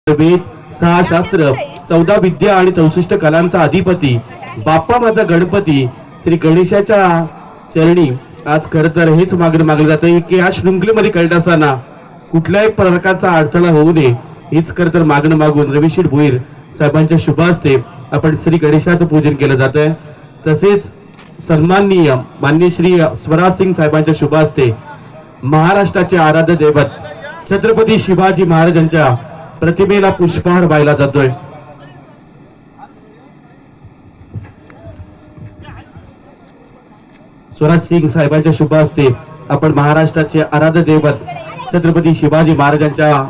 वेद 6 शास्त्र 14 विद्या आणि 64 कलांचा अधिपती बाप्पा माझा गणपती श्री गणेशाच्या चरणी आज खरं तर हेच मागलं जातं की या शृंखलेमध्ये कळत असताना कुठल्याही प्रकारचा अडथळा होऊ नये हीच खरं तर मागणं मागून रविशीठ भोईर साहेबांच्या शुभ हस्ते आपण श्री गणेशाचं पूजन केलं जात आहे। तसेच सन्माननीय माननीय श्री स्वराज सिंग साहेबांच्या शुभ हस्ते महाराष्ट्राचे आराध्य दैवत छत्रपती शिवाजी महाराजांच्या प्रतिमेला पुष्पहार वाहिला जातोय। स्वराज सिंग साहेबांच्या शुभ हस्ते आपण महाराष्ट्राचे आराध्य दैवत छत्रपती शिवाजी महाराजांच्या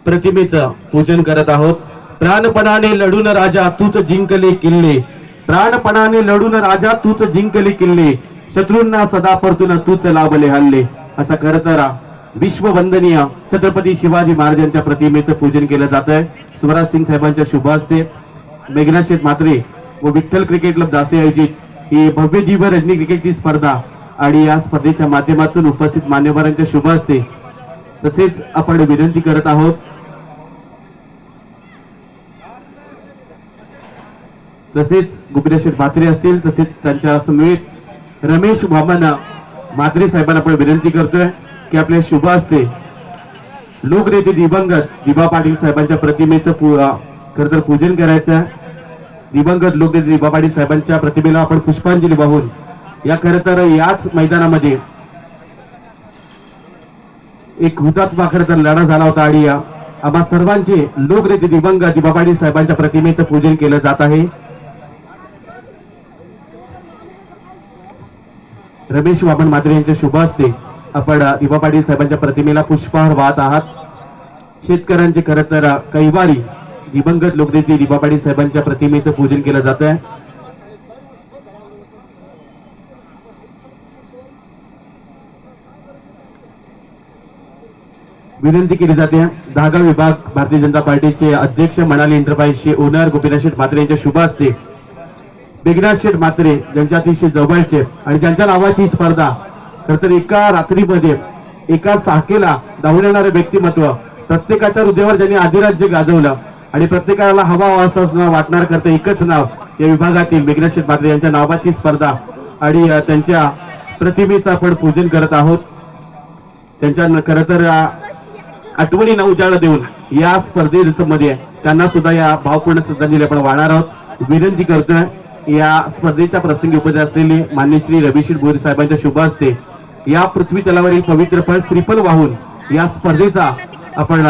प्रतिमेचं पूजन करत आहोत। प्राणपणाने लढून राजा तूच जिंकले किल्ले, प्राणपणाने लढून राजा तूच जिंकले किल्ले, शत्रूंना सदा परतून तूच लाभले हल्ले। असा खरं तर विश्ववंदनीय छत्रपती शिवाजी महाराजांच्या प्रतिमेचं पूजन केलं जात आहे। स्वराज सिंग साहेबांच्या शुभ हस्ते मेघनाथ शेठ म्हात्रे व विठ्ठल क्रिकेट क्लब दासे आयोजित ही भव्य दिव्य रजनी क्रिकेटची स्पर्धा आणि या स्पर्धेच्या माध्यमातून उपस्थित मान्यवरांच्या शुभ हस्ते तसेच आपण विनंती करत आहोत तसेच गोपीनाथ शेठ म्हात्रे असतील तसेच त्यांच्या समवेत रमेश वामन म्हात्रे साहेबांना आपण विनंती करतोय की आपल्या शुभ हस्ते लोकनेते दिवंगत दिबा पाटील साहेबांच्या प्रतिमेचं खरं तर पूजन करायचं। दिवंगत लोकनेते दिबा पाटील साहेबांच्या प्रतिमेला आपण पुष्पांजली वाहून या खरं तर याच मैदानामध्ये एक हुतात्मा खरं तर लढा झाला होता आणि आम्हा सर्वांचे लोकनेते दिवंगत दिबा पाटील साहेबांच्या प्रतिमेचं पूजन केलं जात आहे। रमेश वामन म्हात्रे यांच्या शुभ हस्ते आपण दिबा पाटील साहेबांच्या प्रतिमेला पुष्पहार वाहत आहात। शेतकऱ्यांचे खरं तर कैवारी दिवंगत लोकनेते दिबा पाटील साहेबांच्या प्रतिमेचं पूजन केलं जात आहे। विनंती केली जाते धागा विभाग भारतीय जनता पार्टीचे अध्यक्ष मनाली एंटरप्राइजचे ओनर गोपीनाथ शेठ म्हात्रे यांच्या शुभ हस्ते मेघनाथ शेठ म्हात्रे ज्यांच्या अतिशय जवळचे आणि ज्यांच्या नावाची ही स्पर्धा खरं तर एका रात्रीमध्ये एका साखेला धावून येणारे व्यक्तिमत्व प्रत्येकाच्या हृदयावर ज्यांनी अधिराज्य गाजवलं आणि प्रत्येकाला हवा असं वाटणार करतं एकच नाव या विभागातील मेघनाथ शेठ म्हात्रे यांच्या नावाची स्पर्धा आणि त्यांच्या प्रतिमेचं आपण पूजन करत आहोत। त्यांच्या खरं तर आठवणींना उजाळा देऊन या स्पर्धेमध्ये त्यांना सुद्धा या भावपूर्ण श्रद्धांजली आपण वाहणार आहोत। विनंती करतोय या स्पर्धेच्या प्रसंगी उपस्थित असलेले माननीय श्री रविशीठ भोईर साहेबांच्या शुभ हस्ते या पृथ्वी तलावरील पवित्र फळ श्रीफल वाहून या स्पर्धेचा आपण